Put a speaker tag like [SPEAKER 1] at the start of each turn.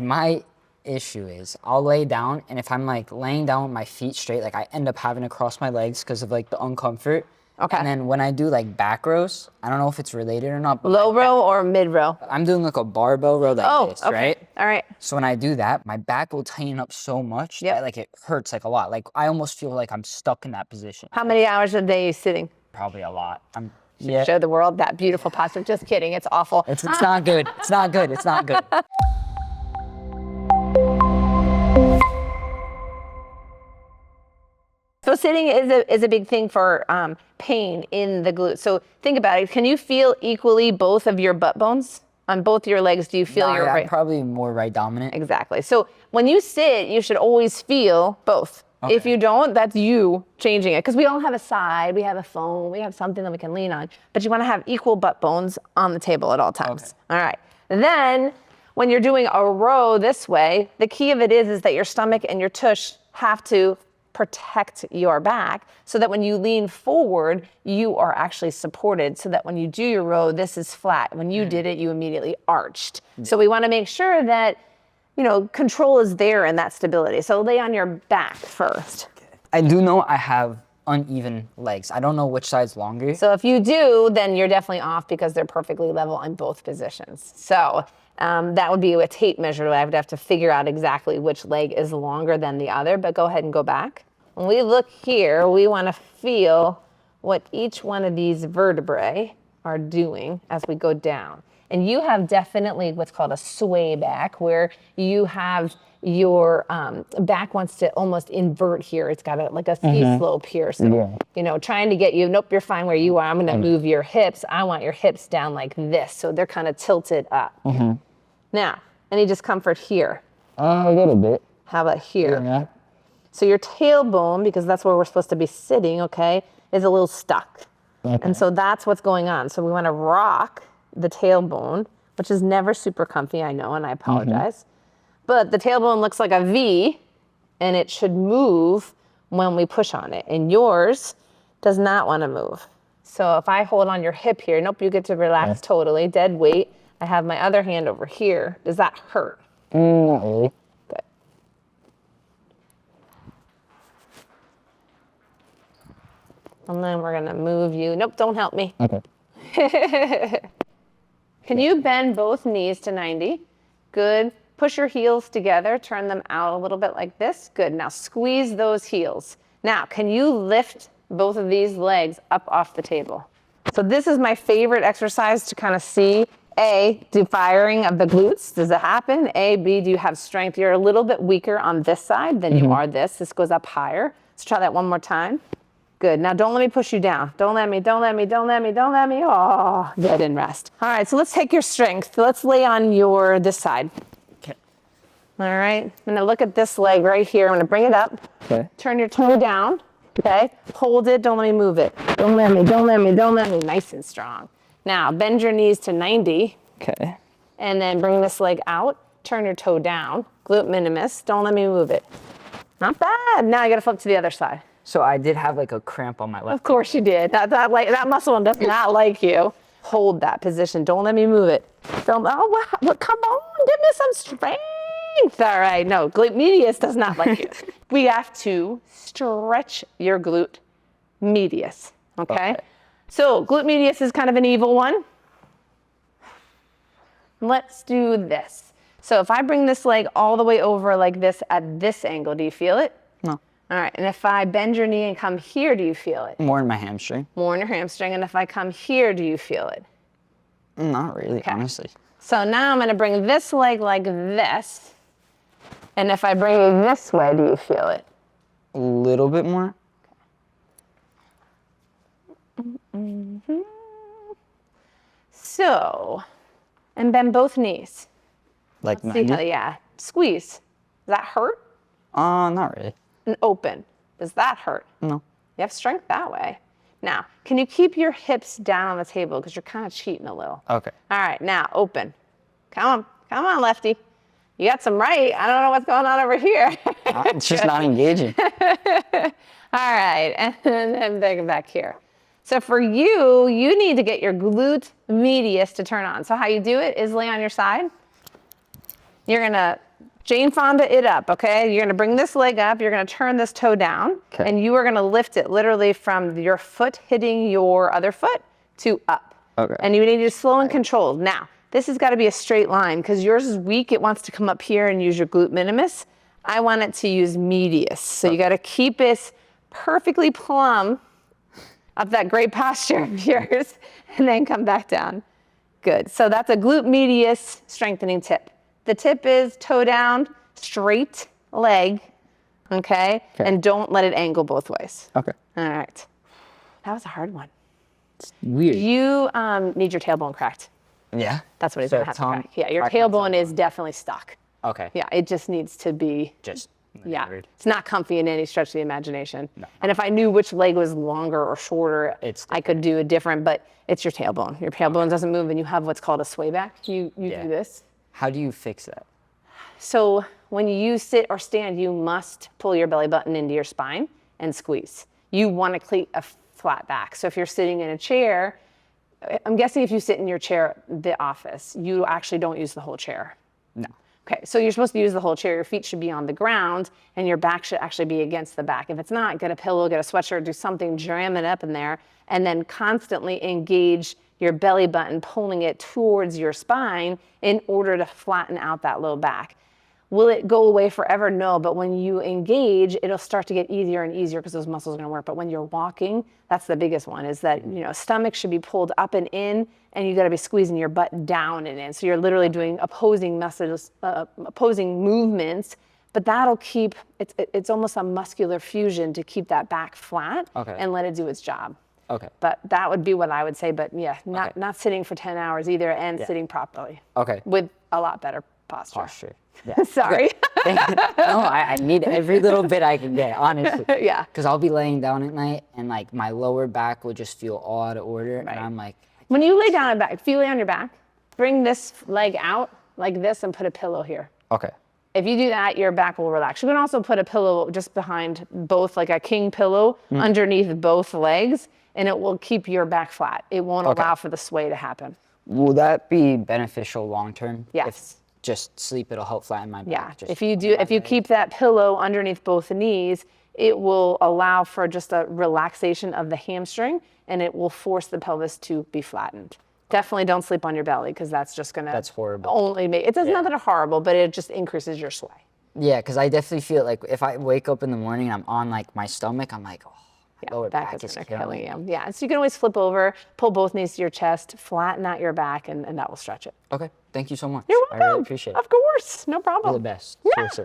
[SPEAKER 1] my issue is I'll lay down, and if I'm like laying down with my feet straight, like I end up having to cross my legs because of like the uncomfort.
[SPEAKER 2] Okay.
[SPEAKER 1] And then when I do like back rows, I don't know if it's related or not. But
[SPEAKER 2] low row or mid row?
[SPEAKER 1] I'm doing like a barbell row like this,
[SPEAKER 2] okay.
[SPEAKER 1] right?
[SPEAKER 2] All right.
[SPEAKER 1] So when I do that, my back will tighten up so much that like it hurts like a lot. Like I almost feel like I'm stuck in that position.
[SPEAKER 2] How many hours a day are you sitting?
[SPEAKER 1] Probably a lot.
[SPEAKER 2] Show the world that beautiful posture. Just kidding. It's awful.
[SPEAKER 1] It's not good. It's not good. It's not good.
[SPEAKER 2] So sitting is a big thing for pain in the glutes. So think about it. Can you feel equally both of your butt bones? On both your legs, do you feel your right?
[SPEAKER 1] Probably more right dominant.
[SPEAKER 2] Exactly. So when you sit, you should always feel both. Okay. If you don't, that's you changing it. Because we all have a side, we have a phone, we have something that we can lean on. But you want to have equal butt bones on the table at all times. Okay. All right. Then when you're doing a row this way, the key of it is that your stomach and your tush have to protect your back so that when you lean forward, you are actually supported so that when you do your row, this is flat. When you did it, you immediately arched. So we want to make sure that, you know, control is there in that stability. So lay on your back first.
[SPEAKER 1] I do know I have uneven legs. I don't know which side's longer.
[SPEAKER 2] So if you do, then you're definitely off because they're perfectly level in both positions. So that would be a tape measure. I would have to figure out exactly which leg is longer than the other, but go ahead and go back. When we look here, we want to feel what each one of these vertebrae are doing as we go down. And you have definitely what's called a sway back, where you have your back wants to almost invert here. It's got like a ski slope here. So, you know, trying to get you, nope, you're fine where you are. I'm going to move your hips. I want your hips down like this. So they're kind of tilted up. Now, any discomfort here?
[SPEAKER 1] A little bit.
[SPEAKER 2] How about here?
[SPEAKER 1] Yeah.
[SPEAKER 2] So your tailbone, because that's where we're supposed to be sitting, okay, is a little stuck. Okay. And so that's what's going on. So we want to rock the tailbone, which is never super comfy, I know, and I apologize. But the tailbone looks like a V, and it should move when we push on it. And yours does not want to move. So if I hold on your hip here, nope, you get to relax totally, dead weight. I have my other hand over here. Does that hurt?
[SPEAKER 1] Not really.
[SPEAKER 2] Good. And then we're gonna move you. Nope, don't help me.
[SPEAKER 1] Okay.
[SPEAKER 2] Can you bend both knees to 90? Good. Push your heels together, turn them out a little bit like this. Good. Now squeeze those heels. Now, can you lift both of these legs up off the table? So this is my favorite exercise to kind of see, A, do firing of the glutes. Does it happen? A, B, do you have strength? You're a little bit weaker on this side than you are this. This goes up higher. Let's try that one more time. Good. Now don't let me push you down. Don't let me, don't let me, don't let me, don't let me. Oh, good, and rest. All right, so let's take your strength. Let's lay on this side.
[SPEAKER 1] Okay.
[SPEAKER 2] All right, I'm gonna look at this leg right here. I'm gonna bring it up.
[SPEAKER 1] Okay.
[SPEAKER 2] Turn your toe down, okay? Hold it, don't let me move it. Don't let me, don't let me, don't let me. Nice and strong. Now, bend your knees to 90.
[SPEAKER 1] Okay.
[SPEAKER 2] And then bring this leg out. Turn your toe down. Glute minimus. Don't let me move it. Not bad. Now you gotta flip to the other side.
[SPEAKER 1] So I did have like a cramp on my left.
[SPEAKER 2] Of course you did. That muscle does not like you. Hold that position. Don't let me move it. Don't, oh, wow. Well, come on, give me some strength. All right, no, glute medius does not like you. We have to stretch your glute medius, okay? So glute medius is kind of an evil one. Let's do this. So if I bring this leg all the way over like this at this angle, do you feel it?
[SPEAKER 1] No.
[SPEAKER 2] All right, and if I bend your knee and come here, do you feel it?
[SPEAKER 1] More in my hamstring.
[SPEAKER 2] More in your hamstring, and if I come here, do you feel it?
[SPEAKER 1] Not really, honestly.
[SPEAKER 2] So now I'm gonna bring this leg like this, and if I bring you this way, do you feel it?
[SPEAKER 1] A little bit more.
[SPEAKER 2] So, and bend both knees.
[SPEAKER 1] Like
[SPEAKER 2] See how, yeah, squeeze. Does that hurt?
[SPEAKER 1] Not really.
[SPEAKER 2] And open. Does that hurt?
[SPEAKER 1] No.
[SPEAKER 2] You have strength that way. Now, can you keep your hips down on the table because you're kind of cheating a little?
[SPEAKER 1] Okay.
[SPEAKER 2] All right, now open. Come on, lefty. You got some right. I don't know what's going on over here.
[SPEAKER 1] It's just not engaging.
[SPEAKER 2] All right, and then bring it back here. So for you, you need to get your glute medius to turn on. So how you do it is lay on your side. You're gonna Jane Fonda it up, okay? You're gonna bring this leg up, you're gonna turn this toe down,
[SPEAKER 1] Okay.
[SPEAKER 2] and you are gonna lift it literally from your foot hitting your other foot to up.
[SPEAKER 1] Okay.
[SPEAKER 2] And you need to slow and controlled. Now, this has gotta be a straight line because yours is weak. It wants to come up here and use your glute minimus. I want it to use medius. So you gotta keep it perfectly plumb up that great posture of yours and then come back down. Good. So that's a glute medius strengthening tip. The tip is toe down, straight leg, okay? And don't let it angle both ways.
[SPEAKER 1] Okay.
[SPEAKER 2] All right. That was a hard one.
[SPEAKER 1] It's weird.
[SPEAKER 2] You need your tailbone cracked.
[SPEAKER 1] Yeah.
[SPEAKER 2] That's what it's
[SPEAKER 1] So
[SPEAKER 2] gonna have to
[SPEAKER 1] Tom-
[SPEAKER 2] crack. Yeah, your
[SPEAKER 1] crack my
[SPEAKER 2] tailbone
[SPEAKER 1] tailbone.
[SPEAKER 2] is definitely stuck.
[SPEAKER 1] Okay.
[SPEAKER 2] Yeah, it just needs to be,
[SPEAKER 1] Just.
[SPEAKER 2] yeah,
[SPEAKER 1] maneuvered.
[SPEAKER 2] it's not comfy in any stretch of the imagination. And if I knew which leg was longer or shorter, I could do a different, but it's your tailbone. Your tailbone doesn't move and you have what's called a sway back. You do this.
[SPEAKER 1] How do you fix that?
[SPEAKER 2] So when you sit or stand, you must pull your belly button into your spine and squeeze. You want to keep a flat back. So if you're sitting in a chair, I'm guessing if you sit in your chair at the office, you actually don't use the whole chair.
[SPEAKER 1] No.
[SPEAKER 2] Okay, so you're supposed to use the whole chair. Your feet should be on the ground and your back should actually be against the back. If it's not, get a pillow, get a sweatshirt, do something, jam it up in there, and then constantly engage your belly button, pulling it towards your spine in order to flatten out that low back. Will it go away forever? No, but when you engage, it'll start to get easier and easier because those muscles are gonna work. But when you're walking, that's the biggest one, is that, you know, stomach should be pulled up and in, and you gotta be squeezing your butt down and in. So you're literally doing opposing muscles, opposing movements, but that'll keep, it's almost a muscular fusion to keep that back flat and let it do its job.
[SPEAKER 1] Okay.
[SPEAKER 2] But that would be what I would say, but yeah, not sitting for 10 hours either and sitting properly.
[SPEAKER 1] Okay.
[SPEAKER 2] With a lot better posture.
[SPEAKER 1] Yeah.
[SPEAKER 2] Sorry.
[SPEAKER 1] No, I need every little bit I can get, honestly.
[SPEAKER 2] Yeah.
[SPEAKER 1] Because I'll be laying down at night and like my lower back will just feel all out of order.
[SPEAKER 2] Right.
[SPEAKER 1] And I'm like,
[SPEAKER 2] When you lay down on back, if you lay on your back, bring this leg out like this and put a pillow here.
[SPEAKER 1] okay.
[SPEAKER 2] If you do that, your back will relax. You can also put a pillow just behind both, like a king pillow underneath both legs, and it will keep your back flat. It won't allow for the sway to happen.
[SPEAKER 1] Will that be beneficial long term?
[SPEAKER 2] Yes.
[SPEAKER 1] If just sleep, it'll help flatten my back.
[SPEAKER 2] Yeah,
[SPEAKER 1] Just
[SPEAKER 2] if you keep that pillow underneath both knees, it will allow for just a relaxation of the hamstring and it will force the pelvis to be flattened. Definitely don't sleep on your belly because that's just gonna
[SPEAKER 1] That's horrible.
[SPEAKER 2] only make, it's not that horrible, but it just increases your sway.
[SPEAKER 1] Yeah, because I definitely feel like if I wake up in the morning and I'm on like my stomach, I'm like, oh, my lower back is killing me.
[SPEAKER 2] Yeah, so you can always flip over, pull both knees to your chest, flatten out your back, and that will stretch it.
[SPEAKER 1] Okay, thank you so much.
[SPEAKER 2] You're welcome.
[SPEAKER 1] I really appreciate it.
[SPEAKER 2] Of course, no problem.
[SPEAKER 1] You're the best.
[SPEAKER 2] Yeah.
[SPEAKER 1] Seriously.